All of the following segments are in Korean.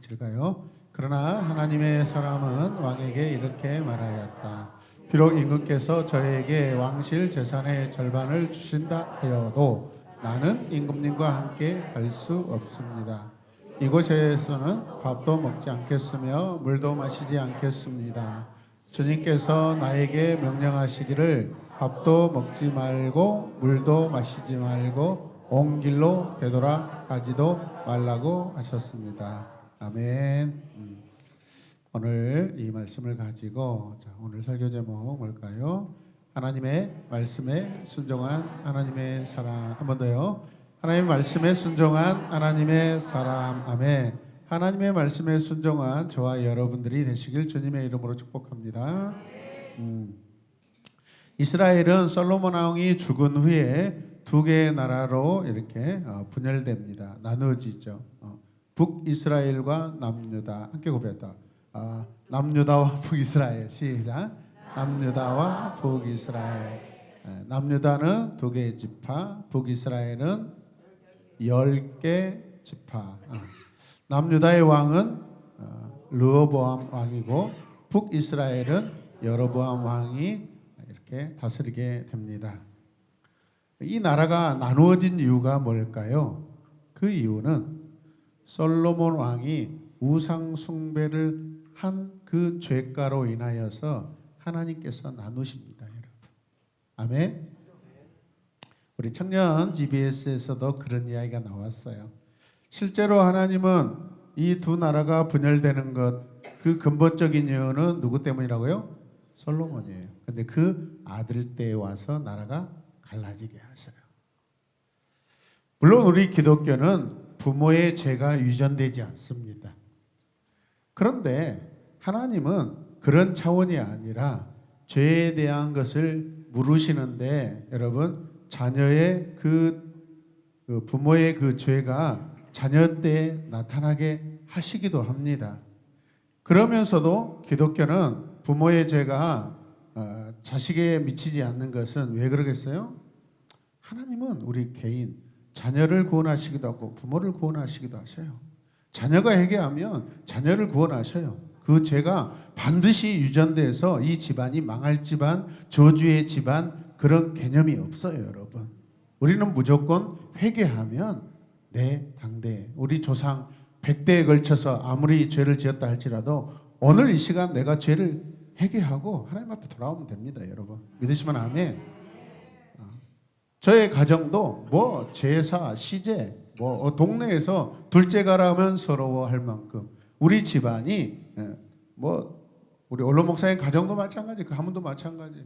같이 읽어요. 그러나 하나님의 사람은 왕에게 이렇게 말하였다. 비록 임금께서 저에게 왕실 재산의 절반을 주신다 하여도 나는 임금님과 함께 갈 수 없습니다. 이곳에서는 밥도 먹지 않겠으며 물도 마시지 않겠습니다. 주님께서 나에게 명령하시기를 밥도 먹지 말고 물도 마시지 말고 온 길로 되돌아가지도 말라고 하셨습니다. 아멘. 오늘 이 말씀을 가지고 오늘 설교 제목 뭘까요? 하나님의 말씀에 순종한 하나님의 사람. 한 번 더요. 하나님의 말씀에 순종한 하나님의 사람. 아멘. 하나님의 말씀에 순종한 저와 여러분들이 되시길 주님의 이름으로 축복합니다. 이스라엘은 솔로몬 왕이 죽은 후에 두 개의 나라로 이렇게 분열됩니다. 나누어지죠. 북이스라엘과 남유다. 함께 고백했다. 남유다와 북이스라엘. 시작. 남유다와 북이스라엘. 남유다는 두 개의 지파, 북이스라엘은 10개 지파. 남유다의 왕은 르호보암 왕이고 북이스라엘은 여로보암 왕이 이렇게 다스리게 됩니다. 이 나라가 나누어진 이유가 뭘까요? 그 이유는 솔로몬 왕이 우상 숭배를 한 그 죄가로 인하여서 하나님께서 나누십니다, 여러분. 아멘. 우리 청년 GBS에서도 그런 이야기가 나왔어요. 실제로 하나님은 이 두 나라가 분열되는 것, 그 근본적인 이유는 누구 때문이라고요? 솔로몬이에요. 근데 그 아들 때에 와서 나라가 갈라지게 하셔요. 물론 우리 기독교는 부모의 죄가 유전되지 않습니다. 그런데 하나님은 그런 차원이 아니라 죄에 대한 것을 물으시는데, 여러분, 자녀의 그 부모의 그 죄가 자녀 때 나타나게 하시기도 합니다. 그러면서도 기독교는 부모의 죄가 자식에게 미치지 않는 것은 왜 그러겠어요? 하나님은 우리 개인 자녀를 구원하시기도 하고 부모를 구원하시기도 하셔요. 자녀가 회개하면 자녀를 구원하셔요. 그 죄가 반드시 유전돼서 이 집안이 망할 집안, 저주의 집안, 그런 개념이 없어요, 여러분. 우리는 무조건 회개하면 내 당대, 우리 조상 100대에 걸쳐서 아무리 죄를 지었다 할지라도 오늘 이 시간 내가 죄를 회개하고 하나님 앞에 돌아오면 됩니다, 여러분. 믿으시면 아멘. 저의 가정도 뭐 제사, 시제, 뭐 동네에서 둘째 가라면 서러워할 만큼 우리 집안이 뭐 우리 원로 목사님 가정도 마찬가지, 가문도 마찬가지.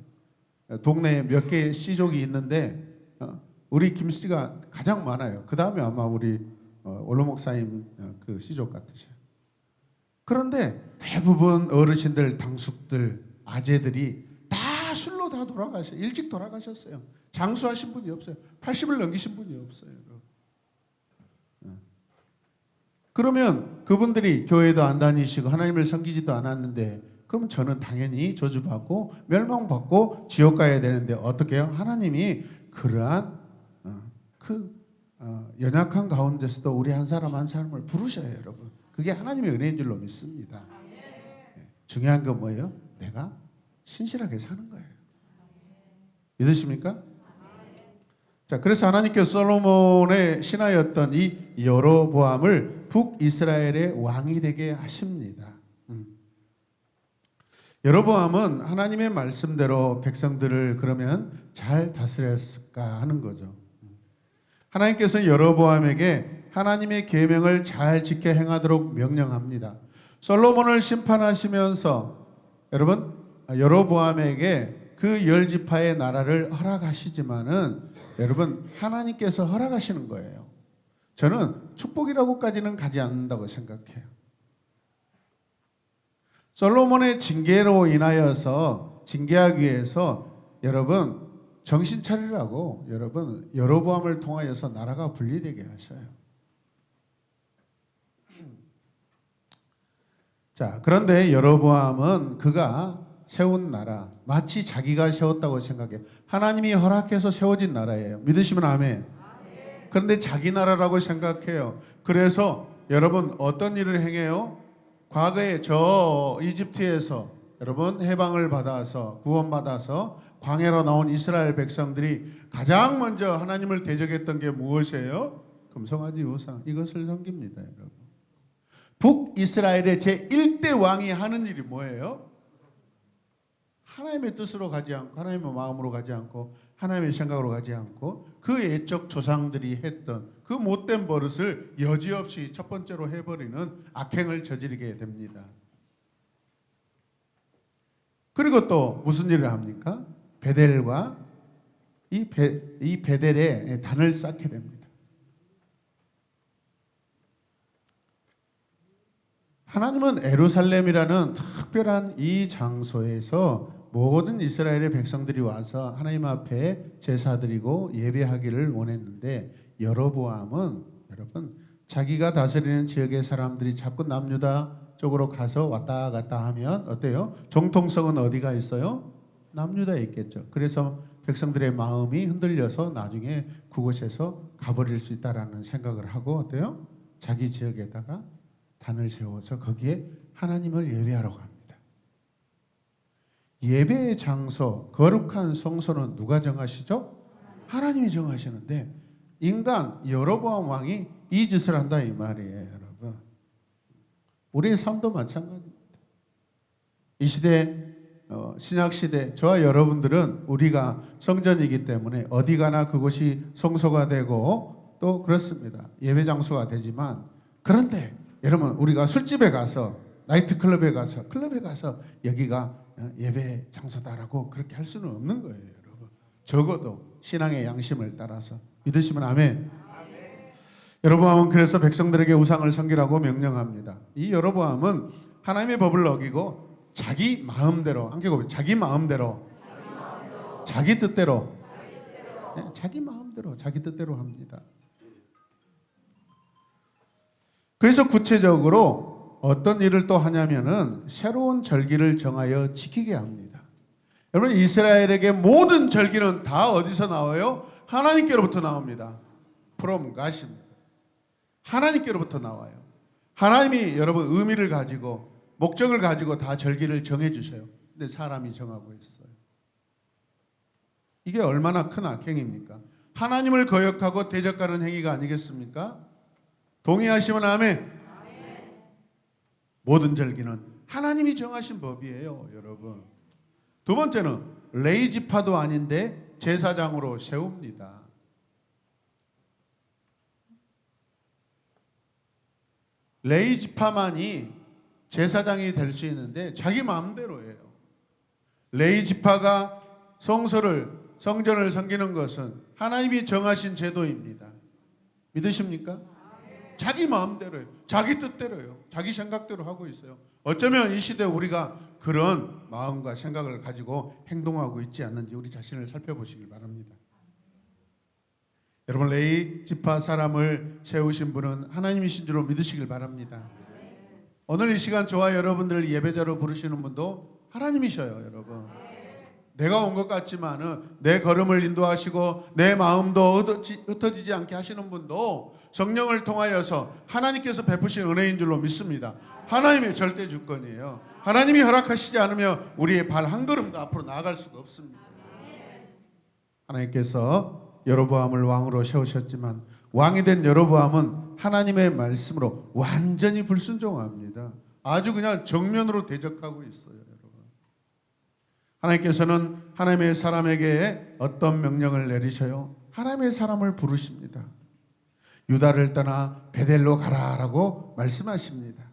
동네에 몇 개의 씨족이 있는데 우리 김 씨가 가장 많아요. 그 다음에 아마 우리 원로 목사님 그 씨족 같으셔요. 그런데 대부분 어르신들, 당숙들, 아재들이 다 술로 다 돌아가셨어요. 일찍 돌아가셨어요. 장수하신 분이 없어요. 80을 넘기신 분이 없어요. 그러면 그분들이 교회도 안 다니시고 하나님을 섬기지도 않았는데, 그럼 저는 당연히 저주받고 멸망받고 지옥 가야 되는데 어떻게 해요? 하나님이 그러한 연약한 가운데서도 우리 한 사람 한 사람을 부르셔요, 여러분. 그게 하나님의 은혜인 줄로 믿습니다. 중요한 건 뭐예요? 내가 신실하게 사는 거예요. 믿으십니까? 자, 그래서 하나님께서 솔로몬의 신하였던 이 여로보암을 북이스라엘의 왕이 되게 하십니다. 여로보암은 하나님의 말씀대로 백성들을 그러면 잘 다스렸을까 하는 거죠. 하나님께서는 여로보암에게 하나님의 계명을 잘 지켜 행하도록 명령합니다. 솔로몬을 심판하시면서 여러분, 여로보암에게 그 10지파의 나라를 허락하시지만은 여러분, 하나님께서 허락하시는 거예요. 저는 축복이라고까지는 가지 않는다고 생각해요. 솔로몬의 징계로 인하여서 징계하기 위해서 여러분 정신 차리라고 여러분 여로보암을 통하여서 나라가 분리되게 하셔요. 자, 그런데 여로보암은 그가 세운 나라, 마치 자기가 세웠다고 생각해요. 하나님이 허락해서 세워진 나라예요. 믿으시면 아멘. 그런데 자기 나라라고 생각해요. 그래서 여러분 어떤 일을 행해요? 과거에 저 이집트에서 여러분 해방을 받아서 구원받아서 광야로 나온 이스라엘 백성들이 가장 먼저 하나님을 대적했던 게 무엇이에요? 금송아지 우상, 이것을 섬깁니다. 여러분, 북이스라엘의 제1대 왕이 하는 일이 뭐예요? 하나님의 뜻으로 가지 않고 하나님의 마음으로 가지 않고 하나님의 생각으로 가지 않고 그 옛적 조상들이 했던 그 못된 버릇을 여지없이 첫 번째로 해버리는 악행을 저지르게 됩니다. 그리고 또 무슨 일을 합니까? 베델과 이 베델에 단을 쌓게 됩니다. 하나님은 예루살렘이라는 특별한 이 장소에서 모든 이스라엘의 백성들이 와서 하나님 앞에 제사 드리고 예배하기를 원했는데, 여로보암은 여러분 자기가 다스리는 지역의 사람들이 자꾸 남유다 쪽으로 가서 왔다 갔다 하면 어때요? 정통성은 어디가 있어요? 남유다에 있겠죠. 그래서 백성들의 마음이 흔들려서 나중에 그곳에서 가버릴 수 있다라는 생각을 하고 어때요? 자기 지역에다가 단을 세워서 거기에 하나님을 예배하러 갑니다. 예배의 장소, 거룩한 성소는 누가 정하시죠? 하나님이 정하시는데 인간 여로보암 왕이 이 짓을 한다 이 말이에요. 여러분, 우리의 삶도 마찬가지입니다. 이 시대 신약시대 저와 여러분들은 우리가 성전이기 때문에 어디 가나 그곳이 성소가 되고 또 그렇습니다. 예배 장소가 되지만, 그런데 여러분 우리가 술집에 가서 나이트클럽에 가서 클럽에 가서 여기가 예배 장소다라고 그렇게 할 수는 없는 거예요. 여러분, 적어도 신앙의 양심을 따라서 믿으시면 아멘. 여로보암은 그래서 백성들에게 우상을 섬기라고 명령합니다. 이 여로보암은 하나님의 법을 어기고 자기 마음대로, 자기 마음대로, 자기 뜻대로, 자기 마음대로, 자기 뜻대로 합니다. 그래서 구체적으로 어떤 일을 또 하냐면은 새로운 절기를 정하여 지키게 합니다. 여러분, 이스라엘에게 모든 절기는 다 어디서 나와요? 하나님께로부터 나옵니다. From God입니다. 하나님께로부터 나와요. 하나님이 여러분 의미를 가지고 목적을 가지고 다 절기를 정해 주셔요. 근데 사람이 정하고 있어요. 이게 얼마나 큰 악행입니까? 하나님을 거역하고 대적하는 행위가 아니겠습니까? 동의하시면 아멘. 모든 절기는 하나님이 정하신 법이에요, 여러분. 두 번째는 레위지파도 아닌데 제사장으로 세웁니다. 레위지파만이 제사장이 될 수 있는데 자기 마음대로예요. 레위지파가 성전을 섬기는 것은 하나님이 정하신 제도입니다. 믿으십니까? 자기 마음대로요. 자기 뜻대로요. 자기 생각대로 하고 있어요. 어쩌면 이 시대 우리가 그런 마음과 생각을 가지고 행동하고 있지 않는지 우리 자신을 살펴보시길 바랍니다. 여러분, 레위 지파 사람을 세우신 분은 하나님이신 줄로 믿으시길 바랍니다. 오늘 이 시간 저와 여러분들을 예배자로 부르시는 분도 하나님이셔요, 여러분. 내가 온 것 같지만은 내 걸음을 인도하시고 내 마음도 흩어지지 않게 하시는 분도 성령을 통하여서 하나님께서 베푸신 은혜인 줄로 믿습니다. 하나님의 절대 주권이에요. 하나님이 허락하시지 않으면 우리의 발 한 걸음도 앞으로 나아갈 수가 없습니다. 하나님께서 여로보암을 왕으로 세우셨지만 왕이 된 여로보암은 하나님의 말씀으로 완전히 불순종합니다. 아주 그냥 정면으로 대적하고 있어요. 하나님께서는 하나님의 사람에게 어떤 명령을 내리셔요? 하나님의 사람을 부르십니다. 유다를 떠나 베델로 가라라고 말씀하십니다.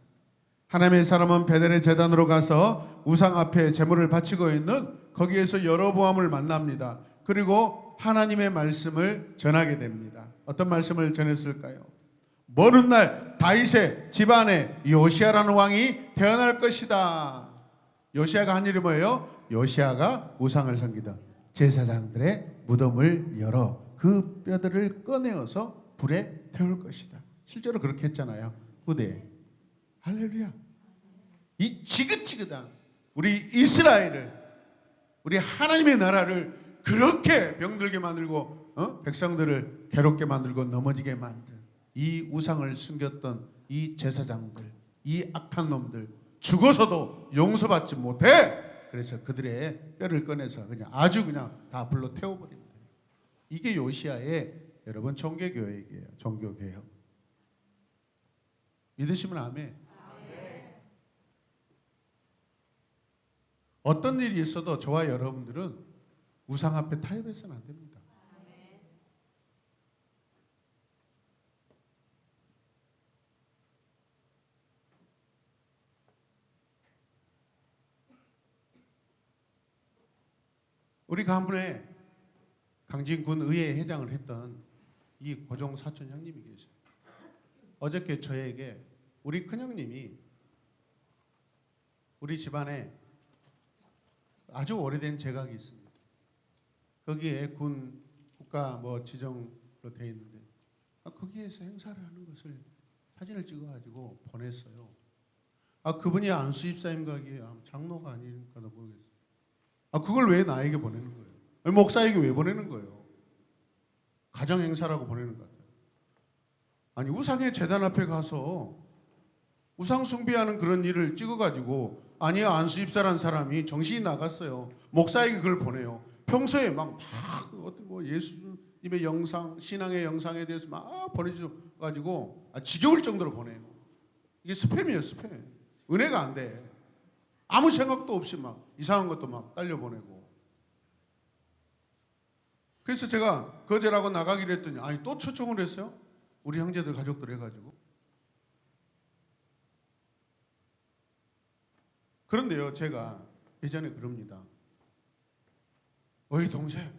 하나님의 사람은 베델의 제단으로 가서 우상 앞에 제물을 바치고 있는 거기에서 여로보암을 만납니다. 그리고 하나님의 말씀을 전하게 됩니다. 어떤 말씀을 전했을까요? 먼 날 다윗의 집안에 요시아라는 왕이 태어날 것이다. 요시아가 한 일이 뭐예요? 요시아가 우상을 섬기던 제사장들의 무덤을 열어 그 뼈들을 꺼내어서 불에 태울 것이다. 실제로 그렇게 했잖아요. 후대에. 할렐루야. 이 지긋지긋한 우리 이스라엘을, 우리 하나님의 나라를 그렇게 병들게 만들고 백성들을 괴롭게 만들고 넘어지게 만든 이 우상을 숨겼던 이 제사장들, 이 악한 놈들 죽어서도 용서받지 못해. 그래서 그들의 뼈를 꺼내서 그냥 아주 그냥 다 불로 태워버립니다. 이게 요시야의 여러분 종교개혁이에요. 종교개혁. 믿으시면 아멘. 어떤 일이 있어도 저와 여러분들은 우상 앞에 타협해서는 안 됩니다. 우리 가문에 강진군 의회 회장을 했던 이 고종 사촌 형님이 계세요. 어저께 저에게 우리 큰형님이 우리 집안에 아주 오래된 제각이 있습니다. 거기에 군 국가 지정으로 되어 있는데 거기에서 행사를 하는 것을 사진을 찍어가지고 보냈어요. 그분이 안수 집사님과 장로가 아닐까도 모르겠어요. 그걸 왜 나에게 보내는 거예요? 목사에게 왜 보내는 거예요? 가정 행사라고 보내는 것 같아요. 아니 우상의 제단 앞에 가서 우상 숭배하는 그런 일을 찍어가지고 아니야 안수 집사라는 사람이 정신이 나갔어요. 목사에게 그걸 보내요. 평소에 막 어떤 예수님의 영상, 신앙의 영상에 대해서 막 보내줘가지고 지겨울 정도로 보내요. 이게 스팸이에요, 스팸. 은혜가 안 돼. 아무 생각도 없이 막 이상한 것도 막 딸려 보내고. 그래서 제가 거절하고 나가기로 했더니 아니 또 초청을 했어요. 우리 형제들 가족들 해가지고. 그런데요 제가 예전에 그럽니다. 어이 동생,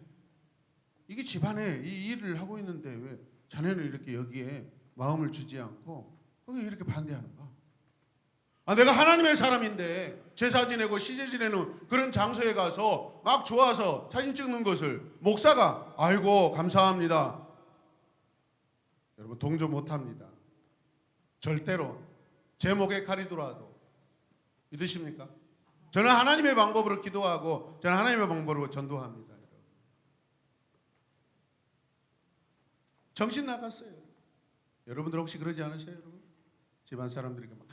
이게 집안에 이 일을 하고 있는데 왜 자네는 이렇게 여기에 마음을 주지 않고 왜 이렇게 반대하는가? 내가 하나님의 사람인데 제사 지내고 시제 지내는 그런 장소에 가서 막 좋아서 사진 찍는 것을 목사가 아이고 감사합니다. 여러분 동조 못합니다. 절대로 제 목에 칼이 들어와도. 믿으십니까? 저는 하나님의 방법으로 기도하고 저는 하나님의 방법으로 전도합니다. 여러분. 정신 나갔어요. 여러분들 혹시 그러지 않으세요? 여러분? 집안 사람들에게 막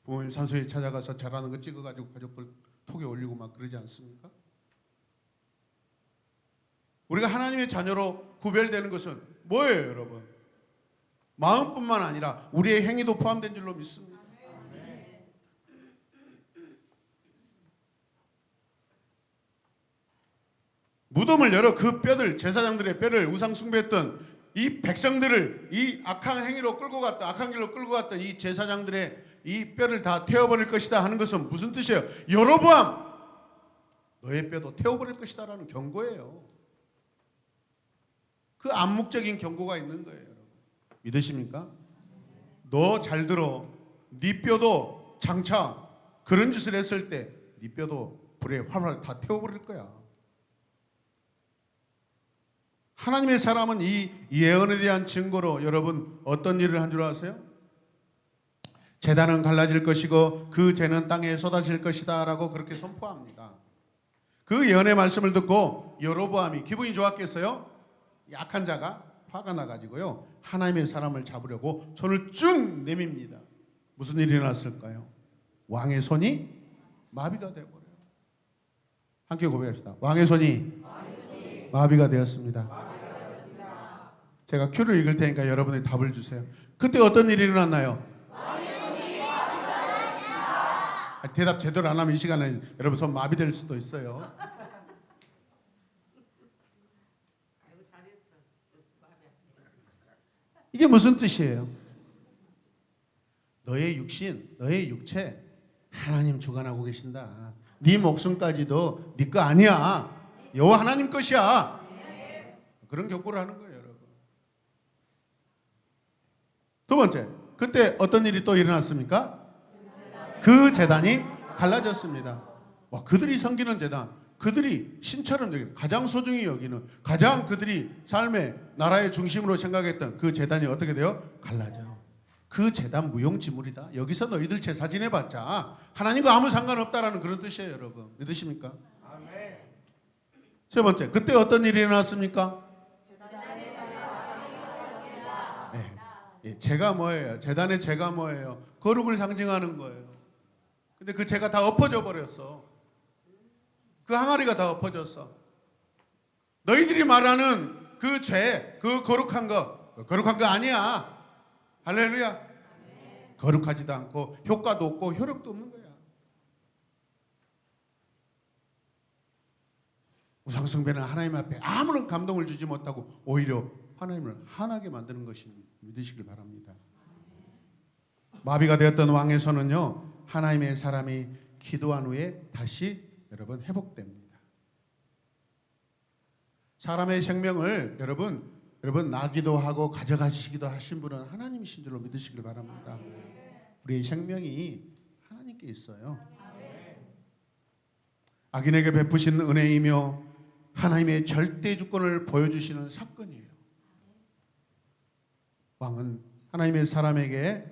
부모님 산소에 찾아가서 잘하는 거 찍어가지고 가족들 톡에 올리고 막 그러지 않습니까? 우리가 하나님의 자녀로 구별되는 것은 뭐예요, 여러분? 마음뿐만 아니라 우리의 행위도 포함된 줄로 믿습니다. 무덤을 열어 그 뼈들, 제사장들의 뼈를 우상 숭배했던 이 백성들을 이 악한 행위로 끌고 갔다, 악한 길로 끌고 갔던 이 제사장들의 이 뼈를 다 태워버릴 것이다 하는 것은 무슨 뜻이에요? 여로보암, 너의 뼈도 태워버릴 것이다 라는 경고예요. 그 암묵적인 경고가 있는 거예요. 여러분. 믿으십니까? 너 잘 들어. 네 뼈도 장차 그런 짓을 했을 때 네 뼈도 불에 활활 다 태워버릴 거야. 하나님의 사람은 이 예언에 대한 증거로 여러분 어떤 일을 한 줄 아세요? 제단은 갈라질 것이고 그 재는 땅에 쏟아질 것이다 라고 그렇게 선포합니다. 그 예언의 말씀을 듣고 여로보암이 기분이 좋았겠어요? 약한 자가 화가 나가지고요 하나님의 사람을 잡으려고 손을 쭉 내밉니다. 무슨 일이 일어났을까요? 왕의 손이 마비가 되어버려요. 함께 고백합시다. 왕의 손이 마비가 되었습니다. 제가 큐를 읽을 테니까 여러분이 답을 주세요. 그때 어떤 일이 일어났나요? 대답 제대로 안 하면 이 시간에 여러분 손 마비될 수도 있어요. 이게 무슨 뜻이에요? 너의 육신, 너의 육체 하나님 주관하고 계신다. 네 목숨까지도 네 거 아니야. 여호와 하나님 것이야. 그런 경고를 하는 거예요, 여러분. 두 번째, 그때 어떤 일이 또 일어났습니까? 그 제단이 갈라졌습니다. 와, 그들이 섬기는 제단, 그들이 신처럼 여기는, 가장 소중히 여기는, 가장 그들이 삶의 나라의 중심으로 생각했던 그 제단이 어떻게 돼요? 갈라져. 그 제단 무용지물이다. 여기서 너희들 제사 지내봤자 하나님과 아무 상관없다라는 그런 뜻이에요, 여러분. 믿으십니까? 세 번째, 그때 어떤 일이 일어났습니까? 예, 제가 뭐예요? 제단의 제가 뭐예요? 거룩을 상징하는 거예요. 근데 그 제가 다 엎어져 버렸어. 그 항아리가 다 엎어졌어. 너희들이 말하는 그 죄, 그 거룩한 거 아니야. 할렐루야. 거룩하지도 않고 효과도 없고 효력도 없는 거야. 우상숭배는 하나님 앞에 아무런 감동을 주지 못하고 오히려 하나님을 화나게 만드는 것이 믿으시길 바랍니다. 마비가 되었던 왕의 손은요, 하나님의 사람이 기도한 후에 다시 여러분 회복됩니다. 사람의 생명을 여러분 나기도 하고 가져가시기도 하신 분은 하나님이신 줄로 믿으시길 바랍니다. 우리의 생명이 하나님께 있어요. 악인에게 베푸신 은혜이며 하나님의 절대 주권을 보여주시는 사건이에요. 왕은 하나님의 사람에게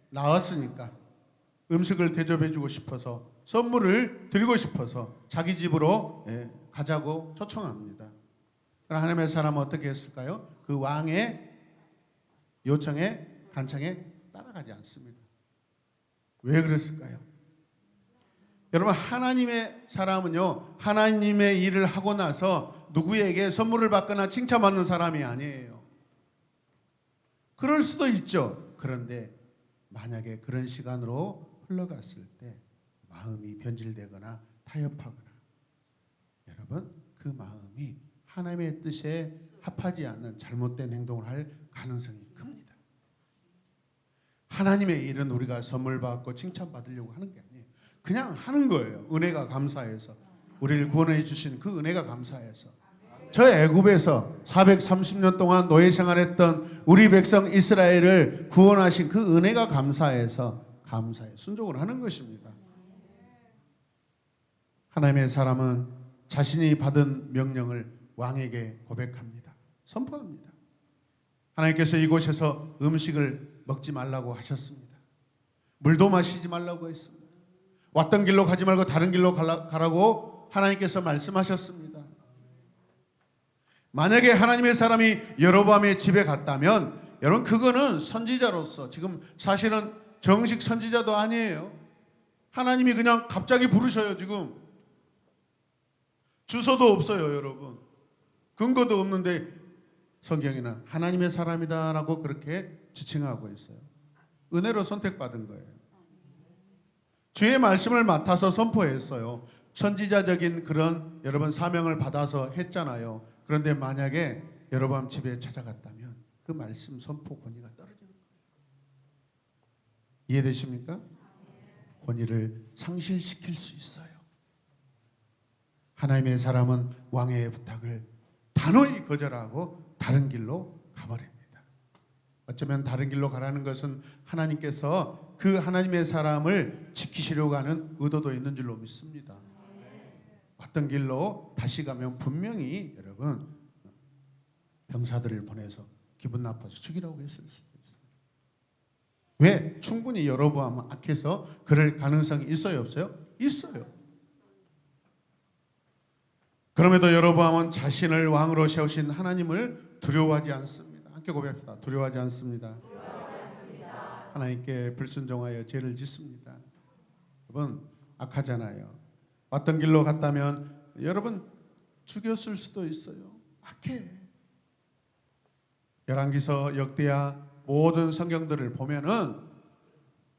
나왔으니까 음식을 대접해주고 싶어서, 선물을 드리고 싶어서 자기 집으로 가자고 초청합니다. 그러나 하나님의 사람은 어떻게 했을까요? 그 왕의 요청에, 간청에 따라가지 않습니다. 왜 그랬을까요? 여러분, 하나님의 사람은요, 하나님의 일을 하고 나서 누구에게 선물을 받거나 칭찬받는 사람이 아니에요. 그럴 수도 있죠. 그런데 만약에 그런 시간으로 흘러갔을 때 마음이 변질되거나 타협하거나, 여러분, 그 마음이 하나님의 뜻에 합하지 않는 잘못된 행동을 할 가능성이 큽니다. 하나님의 일은 우리가 선물 받고 칭찬 받으려고 하는 게 아니에요. 그냥 하는 거예요. 은혜가 감사해서, 우리를 구원해 주신 그 은혜가 감사해서. 저 애굽에서 430년 동안 노예 생활했던 우리 백성 이스라엘을 구원하신 그 은혜가 감사해서 순종을 하는 것입니다. 하나님의 사람은 자신이 받은 명령을 왕에게 고백합니다. 선포합니다. 하나님께서 이곳에서 음식을 먹지 말라고 하셨습니다. 물도 마시지 말라고 했습니다. 왔던 길로 가지 말고 다른 길로 가라고 하나님께서 말씀하셨습니다. 만약에 하나님의 사람이 여로보암의 집에 갔다면, 여러분, 그거는 선지자로서, 지금 사실은 정식 선지자도 아니에요. 하나님이 그냥 갑자기 부르셔요. 지금 주소도 없어요. 여러분, 근거도 없는데 성경에는 하나님의 사람이다라고 그렇게 지칭하고 있어요. 은혜로 선택받은 거예요. 주의 말씀을 맡아서 선포했어요. 선지자적인 그런 여러분 사명을 받아서 했잖아요. 그런데 만약에 여로보암 집에 찾아갔다면 그 말씀 선포 권위가 떨어지는 거예요. 이해되십니까? 권위를 상실시킬 수 있어요. 하나님의 사람은 왕의 부탁을 단호히 거절하고 다른 길로 가버립니다. 어쩌면 다른 길로 가라는 것은 하나님께서 그 하나님의 사람을 지키시려고 하는 의도도 있는 줄로 믿습니다. 왔던 길로 다시 가면 분명히 여러분 병사들을 보내서 기분 나빠서 죽이라고 했을 수도 있어요. 왜? 충분히 여로보암은 악해서 그럴 가능성이 있어요, 없어요? 있어요. 그럼에도 여로보암은 자신을 왕으로 세우신 하나님을 두려워하지 않습니다. 함께 고백합시다. 두려워하지 않습니다. 하나님께 불순종하여 죄를 짓습니다. 여러분, 악하잖아요. 왔던 길로 갔다면 여러분 죽였을 수도 있어요. 악해. 열왕기서, 역대하 모든 성경들을 보면은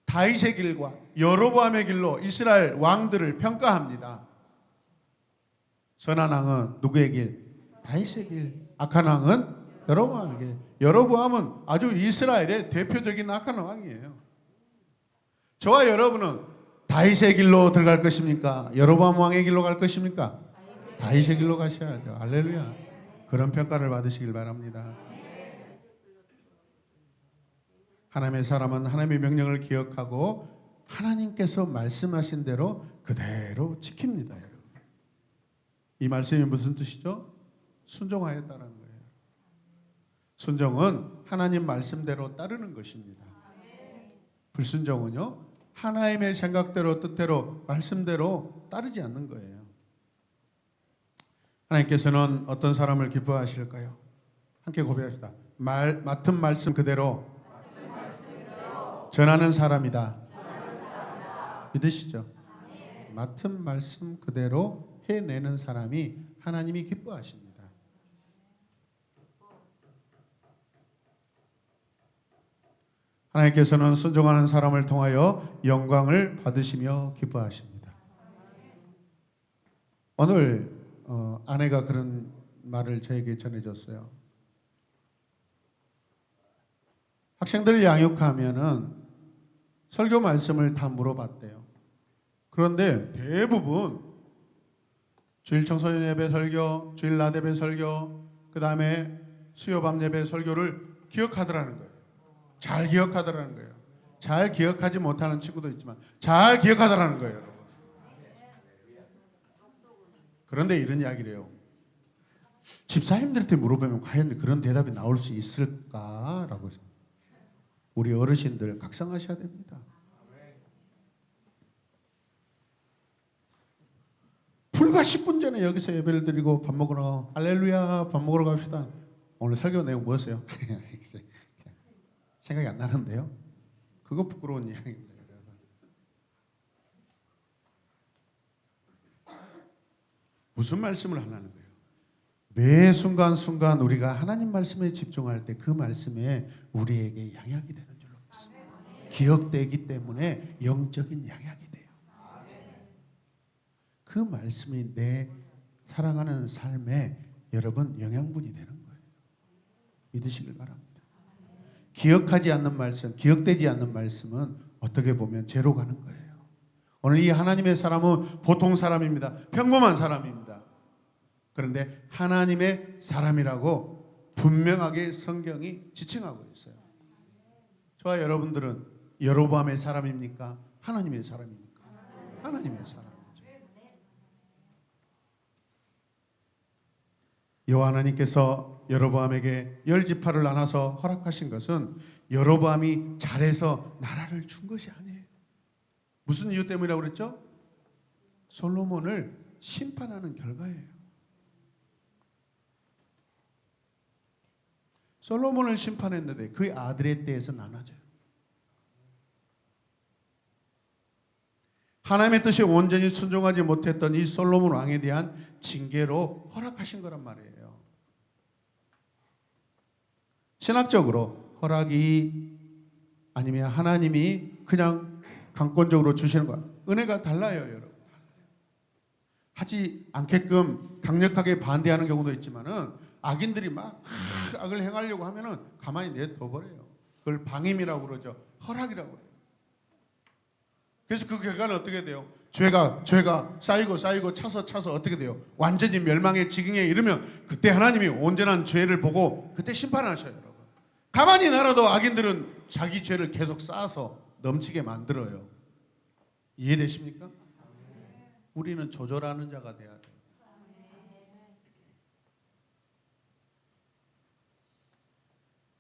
다윗의 길과 여로보암의 길로 이스라엘 왕들을 평가합니다. 선한 왕은 누구의 길? 다윗의 길. 악한 왕은 여로보암의 길. 여로보암은 아주 이스라엘의 대표적인 악한 왕이에요. 저와 여러분은 다윗의 길로 들어갈 것입니까? 여로보암 왕의 길로 갈 것입니까? 다윗의 길로 가셔야죠. 할렐루야. 그런 평가를 받으시길 바랍니다. 하나님의 사람은 하나님의 명령을 기억하고 하나님께서 말씀하신 대로 그대로 지킵니다. 여러분. 이 말씀이 무슨 뜻이죠? 순종하였다는 거예요. 순종은 하나님 말씀대로 따르는 것입니다. 불순종은요, 하나님의 생각대로, 뜻대로, 말씀대로 따르지 않는 거예요. 하나님께서는 어떤 사람을 기뻐하실까요? 함께 고백합시다. 맡은 말씀 그대로 전하는 사람이다. 믿으시죠? 맡은 말씀 그대로 해내는 사람이 하나님이 기뻐하십니다. 하나님께서는 순종하는 사람을 통하여 영광을 받으시며 기뻐하십니다. 오늘 아내가 그런 말을 저에게 전해줬어요. 학생들 양육하면은 설교 말씀을 다 물어봤대요. 그런데 대부분 주일 청소년 예배 설교, 주일 낮 예배 설교, 그 다음에 수요 밤 예배 설교를 기억하더라는 거예요. 잘 기억하더라는 거예요. 잘 기억하지 못하는 친구도 있지만 잘 기억하더라는 거예요, 여러분. 그런데 이런 이야기를 해요. 집사님들한테 물어보면 과연 그런 대답이 나올 수 있을까라고 해서 우리 어르신들 각성하셔야 됩니다. 불과 10분 전에 여기서 예배를 드리고 밥 먹으러 할렐루야 밥 먹으러 갑시다. 오늘 설교 내용 뭐였어요? 생각이 안 나는데요. 그거 부끄러운 이야기입니다. 무슨 말씀을 하려는 거예요? 매 순간순간 우리가 하나님 말씀에 집중할 때 그 말씀에 우리에게 양약이 되는 줄로 믿습니다. 기억되기 때문에 영적인 양약이 돼요. 그 말씀이 내 살아가는 삶에 여러분 영양분이 되는 거예요. 믿으시길 바랍니다. 기억하지 않는 말씀, 기억되지 않는 말씀은 어떻게 보면 죄로 가는 거예요. 오늘 이 하나님의 사람은 보통 사람입니다. 평범한 사람입니다. 그런데 하나님의 사람이라고 분명하게 성경이 지칭하고 있어요. 저와 여러분들은 여로보암의 사람입니까? 하나님의 사람입니까? 하나님의 사람이죠. 여호와 하나님께서 여로보암에게 10지파를 나눠서 허락하신 것은 여로보암이 잘해서 나라를 준 것이 아니에요. 무슨 이유 때문이라고 그랬죠? 솔로몬을 심판하는 결과예요. 솔로몬을 심판했는데 그 아들에 대해서 나눠져요. 하나님의 뜻에 온전히 순종하지 못했던 이 솔로몬 왕에 대한 징계로 허락하신 거란 말이에요. 신학적으로 허락이 아니면 하나님이 그냥 강권적으로 주시는 것, 은혜가 달라요, 여러분. 하지 않게끔 강력하게 반대하는 경우도 있지만은 악인들이 막 악을 행하려고 하면은 가만히 내둬버려요. 그걸 방임이라고 그러죠. 허락이라고 그래요. 그래서 그 결과는 어떻게 돼요? 죄가 쌓이고 차서 어떻게 돼요? 완전히 멸망의 지경에 이르면 그때 하나님이 온전한 죄를 보고 그때 심판하셔요, 여러분. 가만히 놔둬도 악인들은 자기 죄를 계속 쌓아서 넘치게 만들어요. 이해되십니까? 우리는 조절하는 자가 돼야 돼요.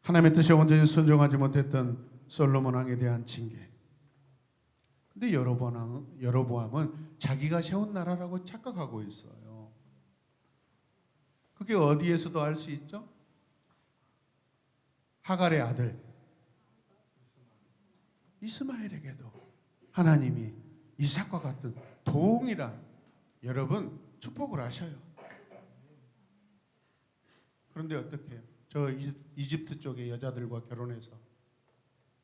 하나님의 뜻에 온전히 순종하지 못했던 솔로몬 왕에 대한 징계. 근데 여로보암은 자기가 세운 나라라고 착각하고 있어요. 그게 어디에서도 알 수 있죠? 하갈의 아들 이스마엘에게도 하나님이 이삭과 같은 동일한 여러분 축복을 하셔요. 그런데 어떻게 해요? 저 이집트 쪽의 여자들과 결혼해서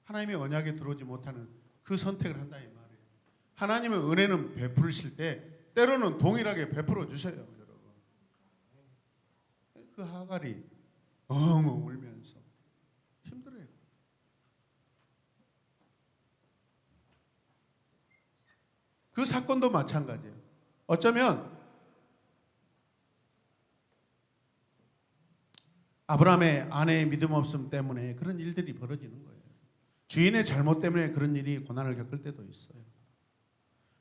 하나님의 언약에 들어오지 못하는 그 선택을 한다 이 말이에요. 하나님의 은혜는 베푸실 때 때로는 동일하게 베풀어 주셔요, 여러분. 그 하갈이 엉엉 울면서 힘들어요. 그 사건도 마찬가지예요. 어쩌면 아브라함의 아내의 믿음 없음 때문에 그런 일들이 벌어지는 거예요. 주인의 잘못 때문에 그런 일이 고난을 겪을 때도 있어요.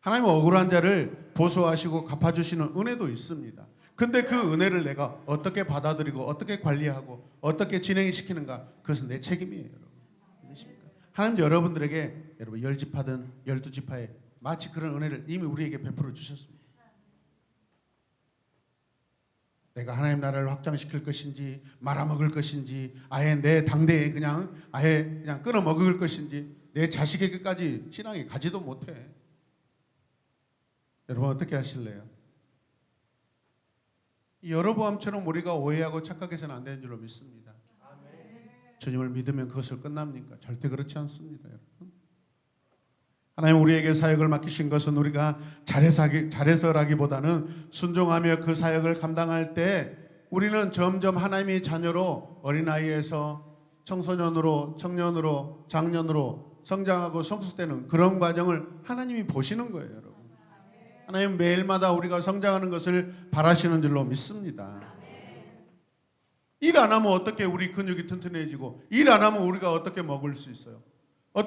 하나님은 억울한 자를 보수하시고 갚아주시는 은혜도 있습니다. 근데 그 은혜를 내가 어떻게 받아들이고 어떻게 관리하고 어떻게 진행시키는가, 그것은 내 책임이에요, 여러분. 믿으십니까? 하나님 여러분들에게 여러분 10지파든 12지파에 마치 그런 은혜를 이미 우리에게 베풀어 주셨습니다. 내가 하나님 나라를 확장시킬 것인지 말아먹을 것인지 아예 내 당대에 그냥 끊어 먹을 것인지 내 자식에게까지 신앙이 가지도 못해. 여러분 어떻게 하실래요? 여로보암처럼 우리가 오해하고 착각해서는 안 되는 줄로 믿습니다. 주님을 믿으면 그것을 끝납니까? 절대 그렇지 않습니다, 여러분. 하나님 우리에게 사역을 맡기신 것은 우리가 잘해서라기보다는 순종하며 그 사역을 감당할 때 우리는 점점 하나님의 자녀로 어린아이에서 청소년으로, 청년으로, 장년으로 성장하고 성숙되는 그런 과정을 하나님이 보시는 거예요, 여러분. 하나님 매일마다 우리가 성장하는 것을 바라시는 줄로 믿습니다. 일 안 하면 어떻게 우리 근육이 튼튼해지고, 일 안 하면 우리가 어떻게 먹을 수 있어요?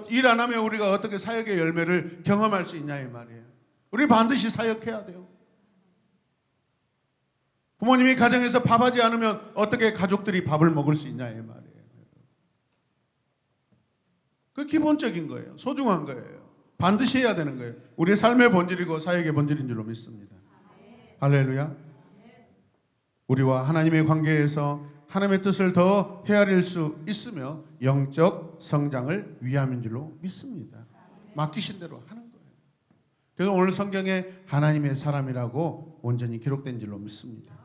일 안 하면 우리가 어떻게 사역의 열매를 경험할 수 있냐 이 말이에요. 우리 반드시 사역해야 돼요. 부모님이 가정에서 밥하지 않으면 어떻게 가족들이 밥을 먹을 수 있냐 이 말이에요. 그 기본적인 거예요. 소중한 거예요. 반드시 해야 되는 거예요. 우리의 삶의 본질이고 사역의 본질인 줄로 믿습니다. 할렐루야. 우리와 하나님의 관계에서 하나님의 뜻을 더 헤아릴 수 있으며 영적 성장을 위함인 줄로 믿습니다. 맡기신 대로 하는 거예요. 그래서 오늘 성경에 하나님의 사람이라고 온전히 기록된 줄로 믿습니다.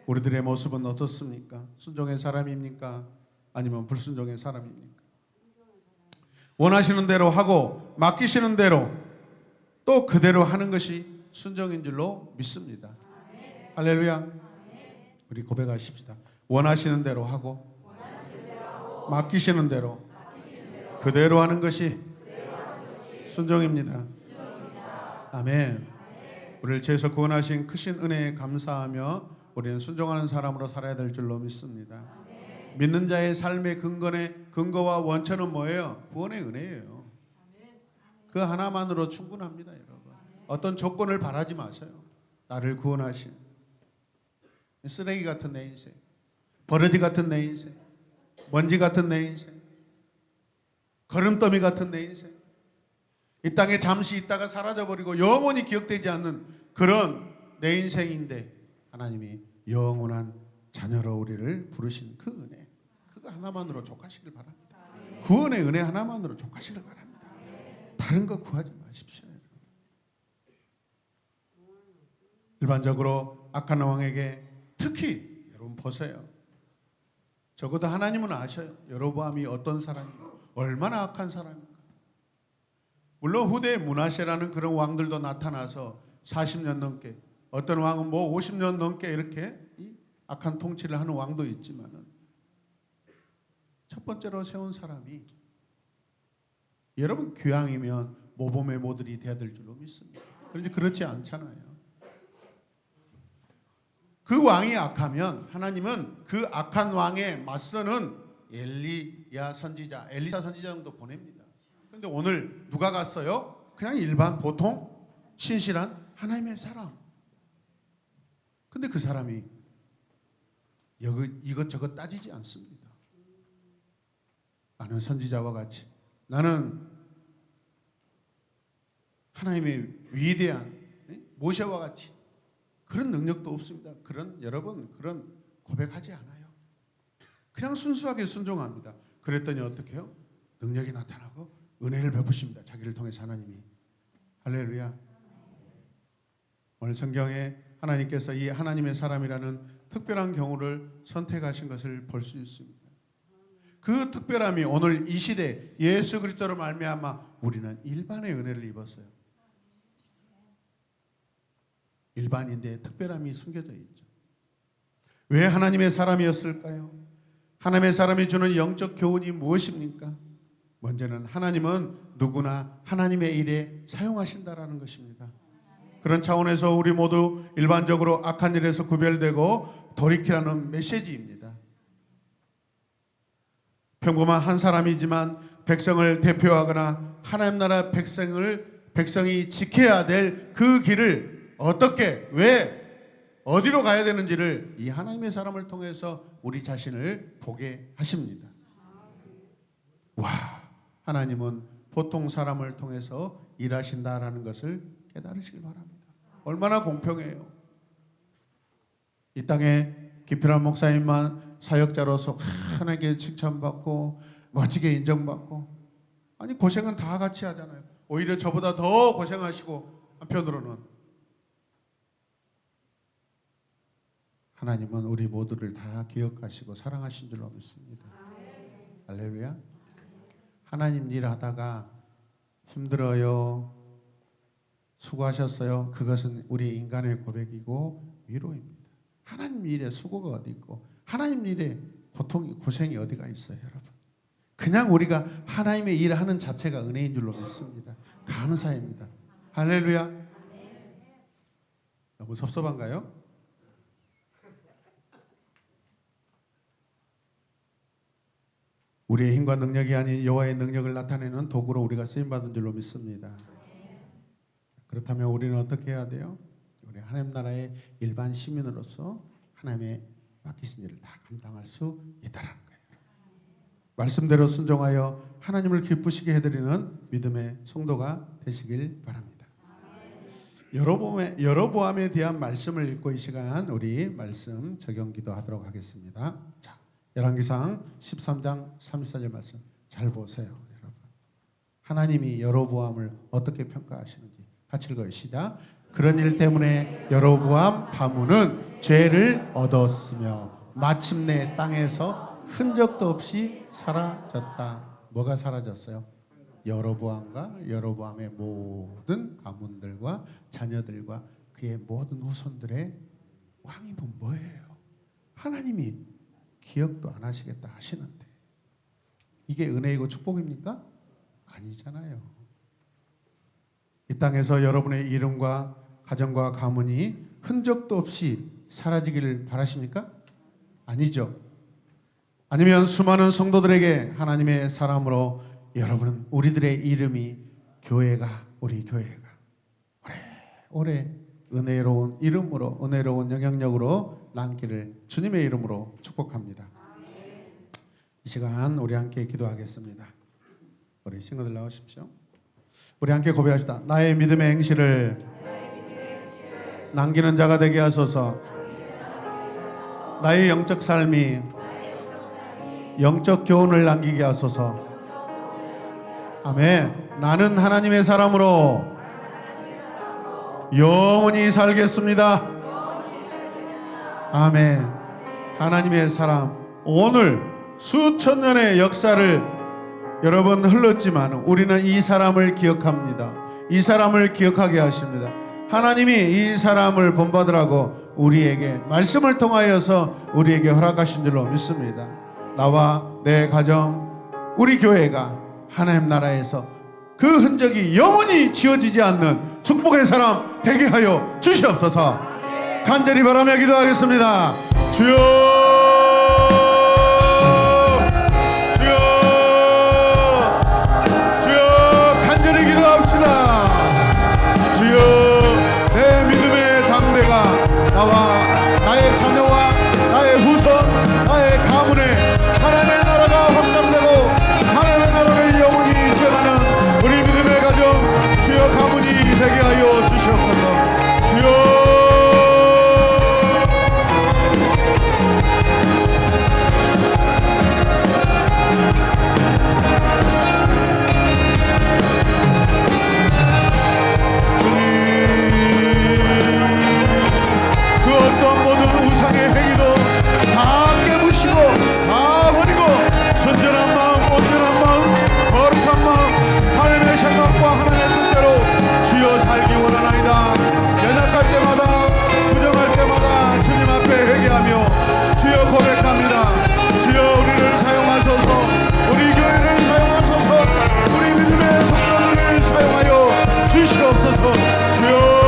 우리들의 모습은 어떻습니까? 순종의 사람입니까? 아니면 불순종의 사람입니까? 원하시는 대로 하고 맡기시는 대로 또 그대로 하는 것이 순종인 줄로 믿습니다. 할렐루야. 우리 고백하십시다. 원하시는 대로 하고 맡기시는 대로 그대로 하는 것이 순종입니다. 아멘. 우리를 죄에서 구원하신 크신 은혜에 감사하며 우리는 순종하는 사람으로 살아야 될 줄로 믿습니다. 믿는 자의 삶의 근거와 원천은 뭐예요? 구원의 은혜예요. 그 하나만으로 충분합니다, 여러분. 어떤 조건을 바라지 마세요. 나를 구원하신 쓰레기 같은 내 인생, 버러지 같은 내 인생, 먼지 같은 내 인생, 거름더미 같은 내 인생, 이 땅에 잠시 있다가 사라져버리고 영원히 기억되지 않는 그런 내 인생인데 하나님이 영원한 자녀로 우리를 부르신 그 은혜, 그거 하나만으로 족하시길 바랍니다. 구원의 은혜 하나만으로 족하시길 바랍니다. 다른 거 구하지 마십시오. 일반적으로 악한 왕에게 특히 여러분 보세요. 적어도 하나님은 아셔요. 여로보암이 어떤 사람인가, 얼마나 악한 사람인가. 물론 후대에 므낫세라는 그런 왕들도 나타나서 40년 넘게, 어떤 왕은 뭐 50년 넘게 이렇게 악한 통치를 하는 왕도 있지만은 첫 번째로 세운 사람이 여러분 교양이면 모범의 모델이 돼야 될 줄로 믿습니다. 그런데 그렇지 않잖아요. 그 왕이 악하면 하나님은 그 악한 왕에 맞서는 엘리야 선지자, 엘리사 선지자 정도 보냅니다. 그런데 오늘 누가 갔어요? 그냥 일반 보통 신실한 하나님의 사람. 근데 그 사람이 이것저것 따지지 않습니다. 나는 선지자와 같이, 나는 하나님의 위대한 모세와 같이 그런 능력도 없습니다. 여러분 그런 고백하지 않아요. 그냥 순수하게 순종합니다. 그랬더니 어떻게 해요? 능력이 나타나고 은혜를 베푸십니다. 자기를 통해서 하나님이. 할렐루야. 오늘 성경에 하나님께서 이 하나님의 사람이라는 특별한 경우를 선택하신 것을 볼 수 있습니다. 그 특별함이 오늘 이 시대 예수 그리스도로 말미암아 우리는 일반의 은혜를 입었어요. 일반인데 특별함이 숨겨져 있죠. 왜 하나님의 사람이었을까요? 하나님의 사람이 주는 영적 교훈이 무엇입니까? 먼저는 하나님은 누구나 하나님의 일에 사용하신다라는 것입니다. 그런 차원에서 우리 모두 일반적으로 악한 일에서 구별되고 돌이키라는 메시지입니다. 평범한 한 사람이지만 백성을 대표하거나 하나님 나라 백성이 지켜야 될 그 길을 어떻게, 왜, 어디로 가야 되는지를 이 하나님의 사람을 통해서 우리 자신을 보게 하십니다. 와, 하나님은 보통 사람을 통해서 일하신다라는 것을 깨달으시길 바랍니다. 얼마나 공평해요. 이 땅에 김필환 목사님만 사역자로서 환하게 칭찬받고 멋지게 인정받고 아니 고생은 다 같이 하잖아요. 오히려 저보다 더 고생하시고 한편으로는 하나님은 우리 모두를 다 기억하시고 사랑하신 줄로 믿습니다. 할렐루야. 하나님 일하다가 힘들어요, 수고하셨어요, 그것은 우리 인간의 고백이고 위로입니다. 하나님 일에 수고가 어디 있고 하나님 일에 고생이 어디가 있어요, 여러분. 그냥 우리가 하나님의 일을 하는 자체가 은혜인 줄로 믿습니다. 감사입니다. 할렐루야. 너무 섭섭한가요? 우리의 힘과 능력이 아닌 여호와의 능력을 나타내는 도구로 우리가 쓰임받은 줄로 믿습니다. 그렇다면 우리는 어떻게 해야 돼요? 우리 하나님 나라의 일반 시민으로서 하나님의 맡기신 일을 다 감당할 수 있다는 거예요. 말씀대로 순종하여 하나님을 기쁘시게 해드리는 믿음의 성도가 되시길 바랍니다. 여로보암에 대한 말씀을 읽고 이 시간 우리 말씀 적용 기도하도록 하겠습니다. 자, 열왕기상 13장 34절 말씀 잘 보세요, 여러분. 하나님이 여로보암을 어떻게 평가하시는지 같이 읽어요. 시작. 그런 일 때문에 여로보암 가문은 죄를 얻었으며 마침내 땅에서 흔적도 없이 사라졌다. 뭐가 사라졌어요? 여로보암과 여로보암의 모든 가문들과 자녀들과 그의 모든 후손들의 왕임은 뭐예요? 하나님이 기억도 안 하시겠다 하시는데 이게 은혜이고 축복입니까? 아니잖아요. 이 땅에서 여러분의 이름과 가정과 가문이 흔적도 없이 사라지기를 바라십니까? 아니죠. 아니면 수많은 성도들에게 하나님의 사람으로 여러분은 우리들의 이름이 우리 교회가 오래 은혜로운 이름으로 은혜로운 영향력으로 남기를 주님의 이름으로 축복합니다. 이 시간 우리 함께 기도하겠습니다. 우리 친구들 나오십시오. 우리 함께 고백합시다. 나의 믿음의 행실을 남기는 자가 되게 하소서. 나의 영적 삶이 영적 교훈을 남기게 하소서. 아멘. 나는 하나님의 사람으로 영원히 살겠습니다. 아멘. 하나님의 사람, 오늘 수천 년의 역사를 여러분 흘렀지만 우리는 이 사람을 기억합니다. 이 사람을 기억하게 하십니다. 하나님이 이 사람을 본받으라고 우리에게 말씀을 통하여서 우리에게 허락하신 줄로 믿습니다. 나와 내 가정, 우리 교회가 하나님 나라에서 그 흔적이 영원히 지워지지 않는 축복의 사람 되게 하여 주시옵소서. 간절히 바라며 기도하겠습니다. 주여, 주여, 주여, 간절히 기도합시다. 주여, 내 믿음의 당대가 나와 나의 자녀와 나의 후손, 나의 가문에 하나님의 나라가 확장되고 하나님의 나라를 영원히 지어가는 우리 믿음의 가정, 주여 가문이 되게 하여 주시옵소서. 주여, 그 어떤 모든 우상의 행위도 다 깨부시고 다 버리고 순전한 마음, 온전한 마음, 거룩한 마음, 하나님의 생각과 하나님의 뜻대로 주여 살기 원하나이다. 연약할 때마다 부정할 때마다 주님 앞에 회개하며 주여 고백합니다. 주여 우리를 사용하소서. 우리 교회를 사용하소서. 우리 믿음의 성도들을 사용하여 주시옵소서. 주여,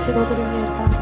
기도드립니다.